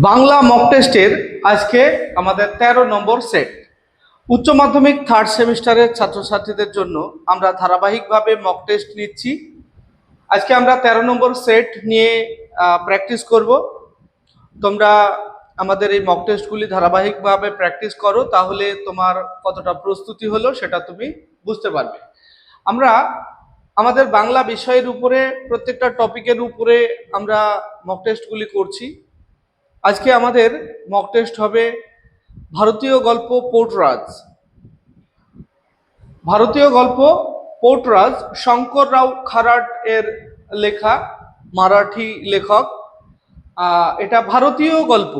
Bangla mock টেস্টের আজকে আমাদের ১৩ নম্বর সেট। উচ্চ মাধ্যমিক থার্ড সেমিস্টারের ছাত্রছাত্রীদের জন্য আমরা ধারাবাহিকভাবে মক টেস্ট নিচ্ছি। আজকে আমরা ১৩ নম্বর সেট নিয়ে প্র্যাকটিস করব। তোমরা আমাদের এই মক টেস্টগুলি ধারাবাহিকভাবে প্র্যাকটিস করো, তাহলে তোমার কতটা প্রস্তুতি হলো সেটা তুমি বুঝতে পারবে। আমরা আমাদের বাংলা বিষয়ের উপরে প্রত্যেকটা টপিকের উপরে আমরা মক টেস্টগুলি করছি। আজকে আমাদের মক টেস্ট হবে ভারতীয় গল্প পোর্টরাজ। ভারতীয় গল্প পোর্টরাজ শঙ্কর রাও খারাট এর লেখা, মারাঠি লেখক। এটা ভারতীয় গল্প,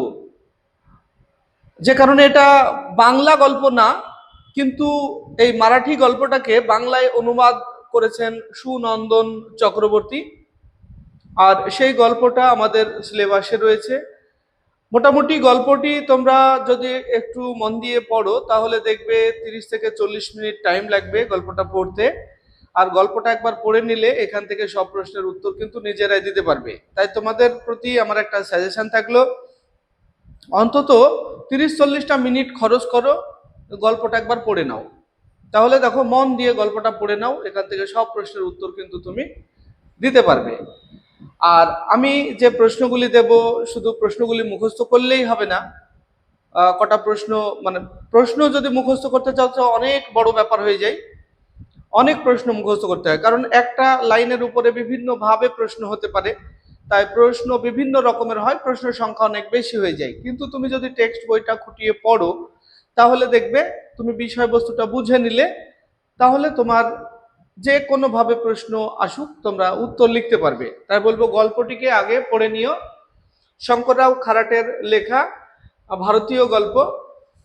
যে কারণে এটা বাংলা গল্প না, কিন্তু এই মারাঠি গল্পটাকে বাংলায় অনুবাদ করেছেন সুনন্দন চক্রবর্তী, আর সেই গল্পটা আমাদের সিলেবাসে রয়েছে। মোটামুটি গল্পটি তোমরা যদি একটু মন দিয়ে পড়ো তাহলে দেখবে 30 থেকে 40 মিনিট টাইম লাগবে গল্পটা পড়তে। আর গল্পটা একবার পড়ে নিলে এখান থেকে সব প্রশ্নের উত্তর কিন্তু নিজেরাই দিতে পারবে। তাই তোমাদের প্রতি আমার একটা সাজেশন থাকলো, অন্তত 30-40টা মিনিট খরচ করো, গল্পটা একবার পড়ে নাও। তাহলে দেখো, মন দিয়ে গল্পটা পড়ে নাও, এখান থেকে সব প্রশ্নের উত্তর কিন্তু তুমি দিতে পারবে। আর আমি যে প্রশ্নগুলি দেব, শুধু প্রশ্নগুলি মুখস্থ করলেই হবে না। কটা প্রশ্ন, মানে প্রশ্ন যদি মুখস্থ করতে চাও তো অনেক বড় ব্যাপার হয়ে যায়। অনেক প্রশ্ন মুখস্থ করতে হয়, কারণ একটা লাইনের উপরে বিভিন্ন ভাবে প্রশ্ন হতে পারে। তাই প্রশ্ন বিভিন্ন রকমের হয়, প্রশ্নের সংখ্যা অনেক বেশি হয়ে যায়। কিন্তু তুমি যদি টেক্সট বইটা খুঁটিয়ে পড়ো তাহলে দেখবে তুমি বিষয়বস্তুটা বুঝে নিলে, তাহলে তোমার যে কোনো ভাবে প্রশ্ন আসুক তোমরা উত্তর লিখতে পারবে। তাই বলবো, গল্পটিকে আগে পড়ে নিও। শঙ্কররাও খারাটের লেখা ভারতীয় গল্প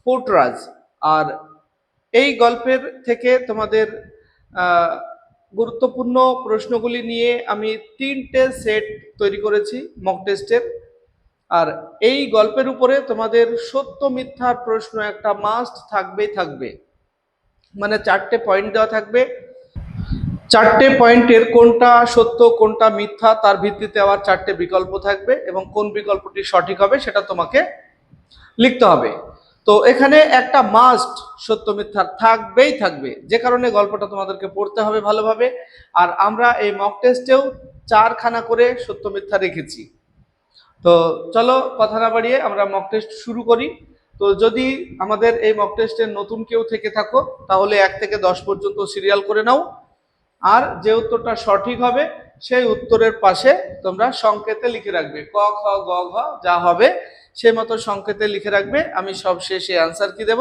পোর্টরাজ। আর এই গল্পের থেকে তোমাদের গুরুত্বপূর্ণ প্রশ্নগুলি নিয়ে আমি 3টে সেট তৈরি করেছি মক টেস্টের। আর এই গল্পের উপরে তোমাদের সত্য মিথ্যার প্রশ্ন একটা মাস্ট থাকবেই থাকবে, মানে 4টে পয়েন্ট দেওয়া থাকবে। 4টে পয়েন্টের কোনটা সত্য কোনটা মিথ্যা তার ভিত্তিতে আবার 4টে বিকল্প থাকবে, এবং কোন বিকল্পটি সঠিক হবে সেটা তোমাকে লিখতে হবে। তো এখানে একটা মাস্ট সত্য মিথ্যা থাকবেই থাকবে, যে কারণে গল্পটা তোমাদেরকে পড়তে হবে ভালোভাবে। আর আমরা এই মক টেস্টেও 4খানা করে সত্য মিথ্যা রেখেছি। তো চলো কথা না বাড়িয়ে আমরা মক টেস্ট শুরু করি। তো যদি আমাদের এই মক টেস্টের নতুন কেউ থেকে থাকো তাহলে 1 থেকে 10 পর্যন্ত সিরিয়াল করে নাও, আর যে উত্তরটা সঠিক হবে সেই উত্তরের পাশে তোমরা সংকেতে লিখে রাখবে, ক খ গ ঘ যা হবে সেই মতো সংকেতে লিখে রাখবে। আমি সব শেষে অ্যান্সার কি দেব,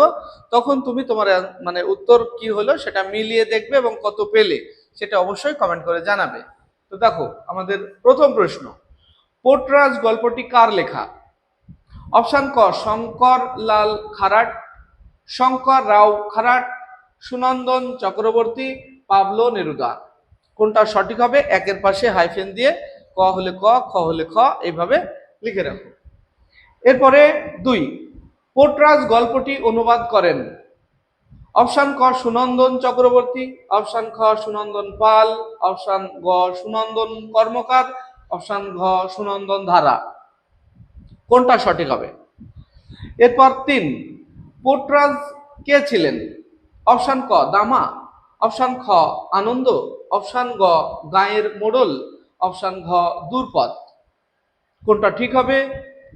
তখন তুমি তোমার মানে উত্তর কি হলো সেটা মিলিয়ে দেখবে এবং কত পেলে সেটা অবশ্যই কমেন্ট করে জানাবে। তো দেখো, আমাদের প্রথম প্রশ্ন, পোর্টরাজ গল্পটি কার লেখা? অপশন ক শঙ্কর লাল খারাট, শঙ্কর রাও খারাট, সুনন্দন চক্রবর্তী, পাবলো নেরুদা। কোনটা সঠিক হবে? একের পাশে হাইফেন দিয়ে ক হলে ক, খ হলে খ, এইভাবে লিখে রাখো। এরপরে 2, পোর্টরাজ গল্পটি অনুবাদ করেন। অপশন ক সুনন্দন চক্রবর্তী, অপশন খ সুনন্দন পাল, অপশন গ সুনন্দন কর্মকার, অপশন ঘ সুনন্দন ধারা। কোনটা সঠিক হবে? এরপর 3, পোর্টরাজ কে ছিলেন? অপশন ক দামা, অপশন খ আনন্দ, অপশন গ গায়ের মোড়ল, অপশন ঘ দূরপথ। কোনটা ঠিক হবে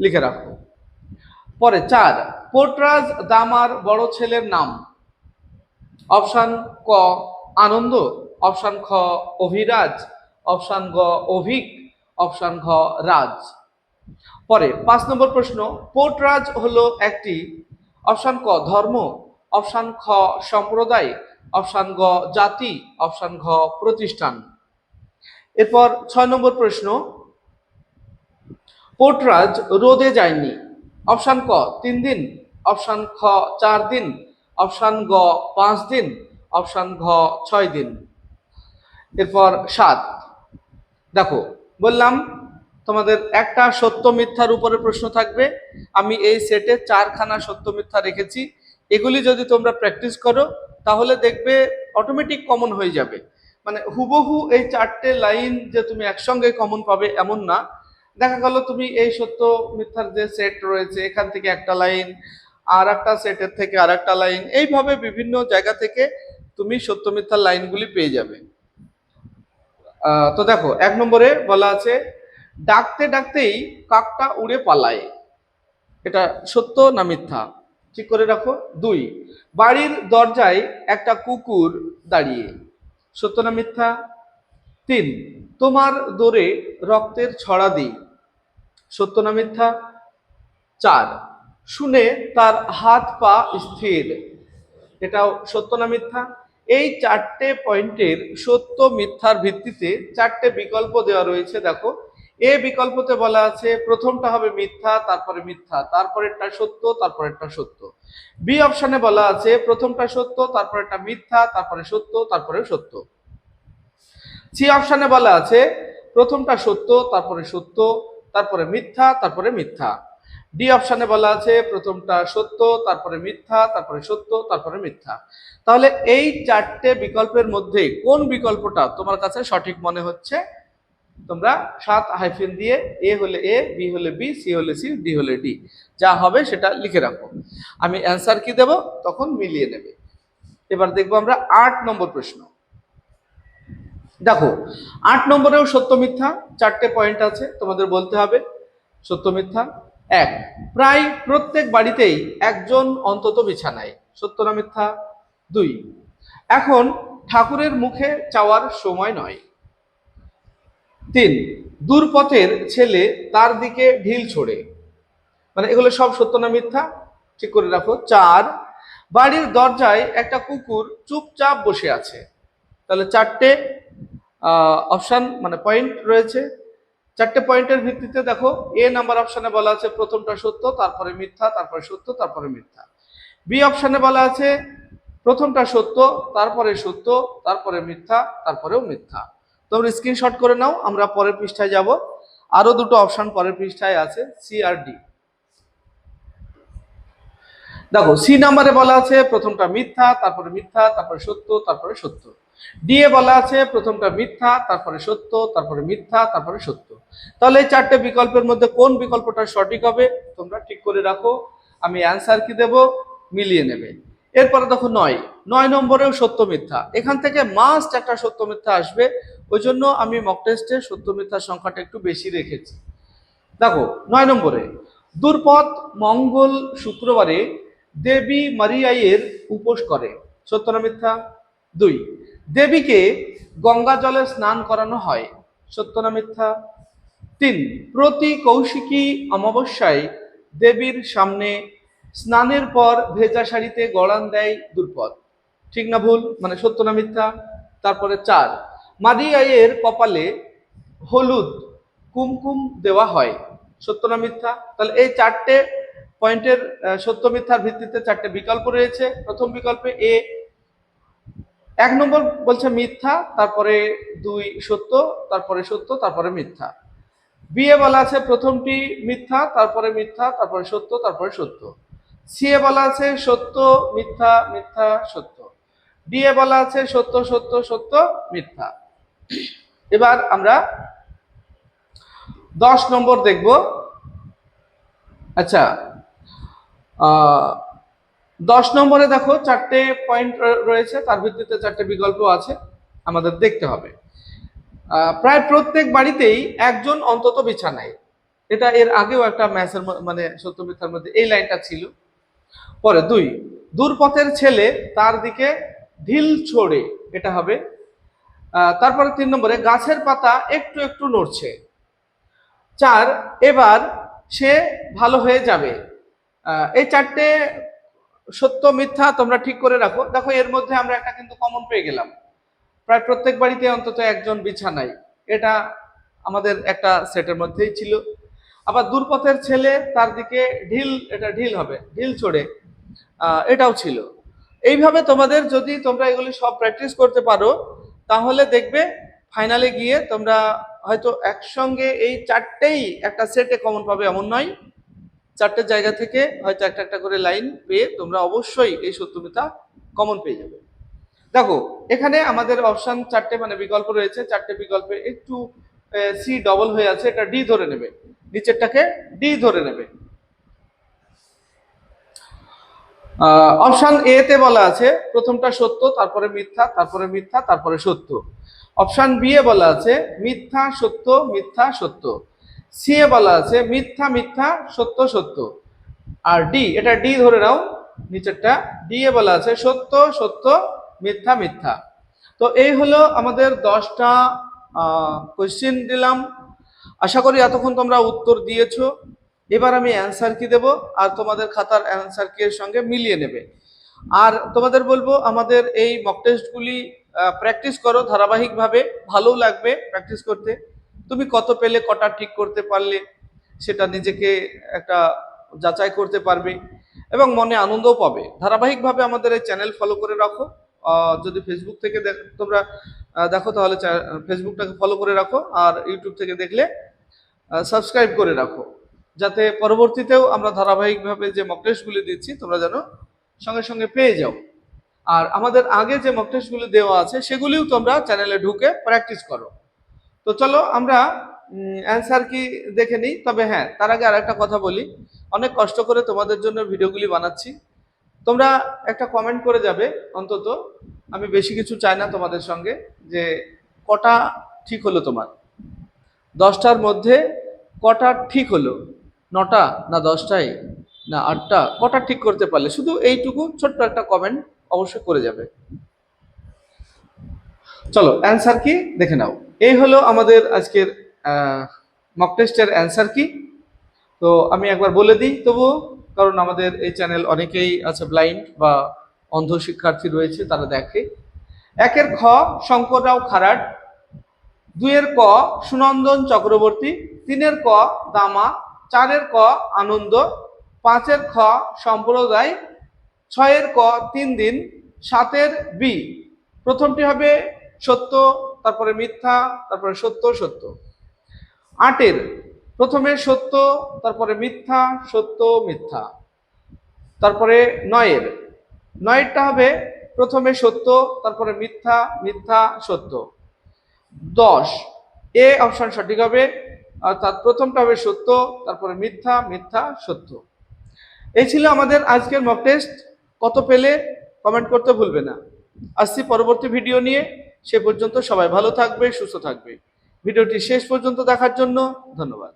লিখে রাখো। পরে 4, পোর্টরাজ দামার বড় ছেলের নাম। অপশন ক আনন্দ, অপশন খ অভিরাজ, অপশন গ অভিক, অপশন ঘ রাজ। পরে 5 নম্বর প্রশ্ন, পোর্টরাজ হলো একটি, অপশন ক ধর্ম, অপশন খ সম্প্রদায়, অপশন গ জাতি, অপশন ঘ প্রতিষ্ঠান। এরপর 6 নম্বর প্রশ্ন, পোর্টরাজ রোদে যায়নি। অপশন ক 3 দিন, অপশন খ 4 দিন, অপশন গ 5 দিন, অপশন ঘ 6 দিন। এরপর 7, দেখো বললাম তোমাদের একটা সত্য মিথ্যার উপরে প্রশ্ন থাকবে। আমি এই সেটে 4খানা সত্য মিথ্যা রেখেছি। এগুলি যদি তোমরা প্র্যাকটিস করো তাহলে দেখবে অটোমেটিক কমন হয়ে যাবে। মানে হুবহু এই 4টে লাইন যে তুমি একসঙ্গে কমন পাবে এমন না, দেখা গেল তুমি এই সত্য মিথ্যার যে সেট রয়েছে এখান থেকে একটা লাইন, আর একটা সেটের থেকে আর একটা লাইন, এইভাবে বিভিন্ন জায়গা থেকে তুমি সত্য মিথ্যার লাইনগুলি পেয়ে যাবে। তো দেখো 1 নম্বরে বলা আছে ডাকতে ডাকতেই কাকটা উড়ে পালায়, এটা সত্য না মিথ্যা? ঠিক করে রাখো। 2, বাড়ির দরজায় একটা কুকুর দাঁড়িয়ে, সত্য না মিথ্যা? 3, তোমার দৌড়ে রক্তের ছড়া দিই, সত্য না মিথ্যা? 4, শুনে তার হাত পা স্থির, এটাও সত্য না মিথ্যা? এই 4টে পয়েন্টের সত্য মিথ্যার ভিত্তিতে 4টে বিকল্প দেওয়া রয়েছে। দেখো এ বিকল্পতে বলা আছে প্রথমটা হবে মিথ্যা, তারপরে মিথ্যা, তারপরেরটা সত্য, তারপরেরটা সত্য। বি অপশনে বলা আছে প্রথমটা সত্য, তারপরেরটা মিথ্যা, তারপরে সত্য, তারপরে সত্য। সি অপশনে বলা আছে প্রথমটা সত্য, তারপরে সত্য, তারপরে মিথ্যা, তারপরে মিথ্যা। ডি অপশনে বলা আছে প্রথমটা সত্য, তারপরে মিথ্যা, তারপরে সত্য, তারপরে মিথ্যা। তাহলে এই 4টে বিকল্পের মধ্যে কোন বিকল্পটা তোমার কাছে সঠিক মনে হচ্ছে? তোমরা 7 হাইফেন দিয়ে এ হলে এ, বি হলে বি, সি হলে সি, ডি হলে ডি, যা হবে সেটা লিখে রাখো। আমি অ্যান্সার কি দেব তখন মিলিয়ে নেবে। এবার দেখবো আমরা 8 নম্বর প্রশ্ন। দেখো 8 নম্বরেও সত্য মিথ্যা 4টে পয়েন্ট আছে, তোমাদের বলতে হবে সত্য মিথ্যা। 1, প্রায় প্রত্যেক বাড়িতেই একজন অন্তত বিছানায়, সত্য না মিথ্যা? 2, এখন ঠাকুরের মুখে চাওয়ার সময় নয়। 3, দূরপথের ছেলে তার দিকে ঢিল ছোড়ে, মানে এগুলো সব সত্য না মিথ্যা? ঠিক করে রাখো। 4, বাড়ির দরজায় একটা কুকুর চুপচাপ বসে আছে। তাহলে 4টে অপশন মানে পয়েন্ট রয়েছে। 4টে পয়েন্টের ভিত্তিতে দেখো এ নাম্বার অপশনে বলা আছে প্রথমটা সত্য, তারপরে মিথ্যা, তারপরে সত্য, তারপরে মিথ্যা। বি অপশনে বলা আছে প্রথমটা সত্য, তারপরে সত্য, তারপরে মিথ্যা, তারপরেও মিথ্যা। তোমরা স্ক্রিনশট করে নাও, আমরা পরের পৃষ্ঠায় যাব। আরো দুটো অপশন পরের পৃষ্ঠায় আছে, সি আর ডি। দেখো সি নাম্বারে বলা আছে প্রথমটা মিথ্যা, তারপরে মিথ্যা, তারপরে সত্য, তারপরে সত্য। ডি এ বলা আছে প্রথমটা মিথ্যা, তারপরে সত্য, তারপরে মিথ্যা, তারপরে সত্য। তাহলে এই 4টে বিকল্পের মধ্যে কোন বিকল্পটা সঠিক হবে তোমরা ঠিক করে রাখো। আমি অ্যান্সার কি দেব মিলিয়ে নেবে। এরপরে দেখো 9 নম্বরেও সত্য মিথ্যা, এখান থেকে মাস্ট একটা সত্য মিথ্যা আসবে, ওই জন্য আমি মক টেস্টে সত্য মিথ্যার সংখ্যাটা একটু বেশি রেখেছি। দেখো 9 নম্বরে দুর্পদ মঙ্গল শুক্রবারে দেবী মারিয়াইয়ের উপোস করে, সত্য না মিথ্যা? 2, দেবীকে গঙ্গা জলে স্নান করানো হয়, সত্য না মিথ্যা? 3, প্রতি কৌশিকী অমাবস্যায় দেবীর সামনে স্নানের পর ভেজা শাড়িতে গড়ান দেয় দুর্পদ, ঠিক না ভুল, মানে সত্য না মিথ্যা? তারপরে 4, মারিয়াইয়ের কপালে হলুদ কুমকুম দেওয়া হয়, সত্য না মিথ্যা? তাহলে এই 4টে পয়েন্টের সত্য মিথ্যার ভিত্তিতে 4টে বিকল্প রয়েছে। প্রথম বিকল্পে এ 1 নম্বর বলছে মিথ্যা, তারপরে 2 সত্য, তারপরে সত্য, তারপরে মিথ্যা। বি এ বলা আছে প্রথমটি মিথ্যা, তারপরে মিথ্যা, তারপরে সত্য, তারপরে সত্য। সি এ বলা আছে সত্য মিথ্যা মিথ্যা সত্য। ডি এ বলা আছে সত্য সত্য সত্য মিথ্যা। এবার আমরা 10 নম্বর দেখব। আচ্ছা 10 নম্বরে দেখো 4টে পয়েন্ট রয়েছে, তার ভিত্তিতে 4টে বিকল্প আছে, আমাদের দেখতে হবে। প্রায় প্রত্যেক বাড়িতেই একজন অন্তত বিছানায়, এটা এর আগেও একটা ম্যাচের মানে সত্য মিথ্যার মধ্যে এই লাইনটা ছিল। পরে 2, দূরপথের ছেলে তার দিকে ঢিল ছোড়ে, এটা হবে। তারপরে 3 নম্বরে গাছের পাতা একটু একটু নড়ছে। 4, এবার সে ভালো হয়ে যাবে। এই 4টে সত্য মিথ্যা তোমরা ঠিক করে রাখো। দেখো এর মধ্যে আমরা একটা কিন্তু কমন পেয়ে গেলাম, প্রায় প্রত্যেক বাড়িতে অন্তত একজন বিছানায়, এটা আমাদের একটা সেটের মধ্যেই ছিল। আবার দূরপথের ছেলে তার দিকে ঢিল, এটা ঢিল হবে, ঢিল ছোড়ে, এটাও ছিল। এইভাবে তোমাদের যদি তোমরা এগুলি সব প্র্যাকটিস করতে পারো তাহলে দেখবে ফাইনালে গিয়ে তোমরা হয়তো একসঙ্গে এই 4টেই একটা সেটে কমন পাবে এমন নয়, 4টে জায়গা থেকে হয়তো একটা একটা করে লাইন পেয়ে তোমরা অবশ্যই এই সত্য মিথ্যা কমন পেয়ে যাবে। দেখো এখানে আমাদের অপশন 4টে মানে বিকল্প রয়েছে, 4টে বিকল্পে একটু সি ডবল হয়ে আছে, এটা ডি ধরে নেবে, নিচেরটাকে ডি ধরে নেবে। অপশন এ তে বলা আছে প্রথমটা সত্য, তারপরে মিথ্যা, তারপরে মিথ্যা, তারপরে সত্য। অপশন বি এ বলা আছে মিথ্যা সত্য মিথ্যা সত্য। সি এ বলা আছে মিথ্যা মিথ্যা সত্য সত্য। আর ডি, এটা ডি ধরে নাও, নিচেরটা ডি এ বলা আছে সত্য সত্য মিথ্যা মিথ্যা। তো এই হলো আমাদের 10টা কোশ্চেন দিলাম। আশা করি এতক্ষণ তোমরা উত্তর দিয়েছো। এবার আমি অ্যান্সার কি দেব, আর তোমাদের খাতার অ্যান্সার কি এর সঙ্গে মিলিয়ে নেবে। আর তোমাদের বলবো আমাদের এই মক টেস্টগুলি প্র্যাকটিস করো ধারাবাহিকভাবে, ভালোও লাগবে প্র্যাকটিস করতে। তুমি কত পেলে, কটা ঠিক করতে পারলে, সেটা নিজেকে একটা যাচাই করতে পারবে এবং মনে আনন্দও পাবে। ধারাবাহিকভাবে আমাদের এই চ্যানেল ফলো করে রাখো। যদি ফেসবুক থেকে তোমরা দেখো তাহলে ফেসবুকটাকে ফলো করে রাখো, আর ইউটিউব থেকে দেখলে সাবস্ক্রাইব করে রাখো, যাতে পরবর্তীতেও আমরা ধারাবাহিকভাবে যে মক টেস্টগুলি দিচ্ছি তোমরা যেন সঙ্গে সঙ্গে পেয়ে যাও। আর আমাদের আগে যে মক টেস্টগুলি দেওয়া আছে সেগুলিও তোমরা চ্যানেলে ঢুকে প্র্যাকটিস করো। তো চলো আমরা অ্যান্সার কি দেখে নিই। তবে হ্যাঁ, তার আগে আর একটা কথা বলি, অনেক কষ্ট করে তোমাদের জন্য ভিডিওগুলি বানাচ্ছি। তোমরা একটা কমেন্ট করে যাবে অন্তত, আমি বেশি কিছু চাই না তোমাদের সঙ্গে, যে কটা ঠিক হলো তোমার 10টার মধ্যে, কটা ঠিক হলো, 9টা না 10টাই না 8টা, কটা ঠিক করতে পারলে, শুধু এইটুকু ছোট্ট একটা কমেন্ট অবশ্যই করে যাবে। চলো অ্যান্সার কি দেখে নাও। এই হলো আমাদের আজকের মক টেস্টের অ্যান্সার কি। তো আমি একবার বলে দিই তবু, কারণ আমাদের এই চ্যানেল অনেকেই আছে ব্লাইন্ড বা অন্ধ শিক্ষার্থী রয়েছে, তারা দেখে। 1-এর খ শঙ্কররাও খারাট, 2-এর ক সুনন্দন চক্রবর্তী, 3-এর ক দামা, 4-এর ক আনন্দ, 5-এর খ সম্প্রদায়, 6-এর ক 3 দিন, 7-এর বি। প্রথমটি হবে সত্য, তারপরে মিথ্যা, তারপরে সত্য সত্য। 8-এর প্রথমে সত্য, তারপরে মিথ্যা সত্য মিথ্যা। তারপরে 9-এরটা হবে প্রথমে সত্য, তারপরে মিথ্যা মিথ্যা সত্য। 10 এ অপশন সঠিক হবে, অর্থাৎ প্রথমটা হবে সত্য, তারপরে মিথ্যা মিথ্যা সত্য। এই ছিল আমাদের আজকের মক টেস্ট। কত পেলে কমেন্ট করতে ভুলবে না। আসছি পরবর্তী ভিডিও নিয়ে, সে পর্যন্ত সবাই ভালো থাকবে, সুস্থ থাকবে। ভিডিওটি শেষ পর্যন্ত দেখার জন্য ধন্যবাদ।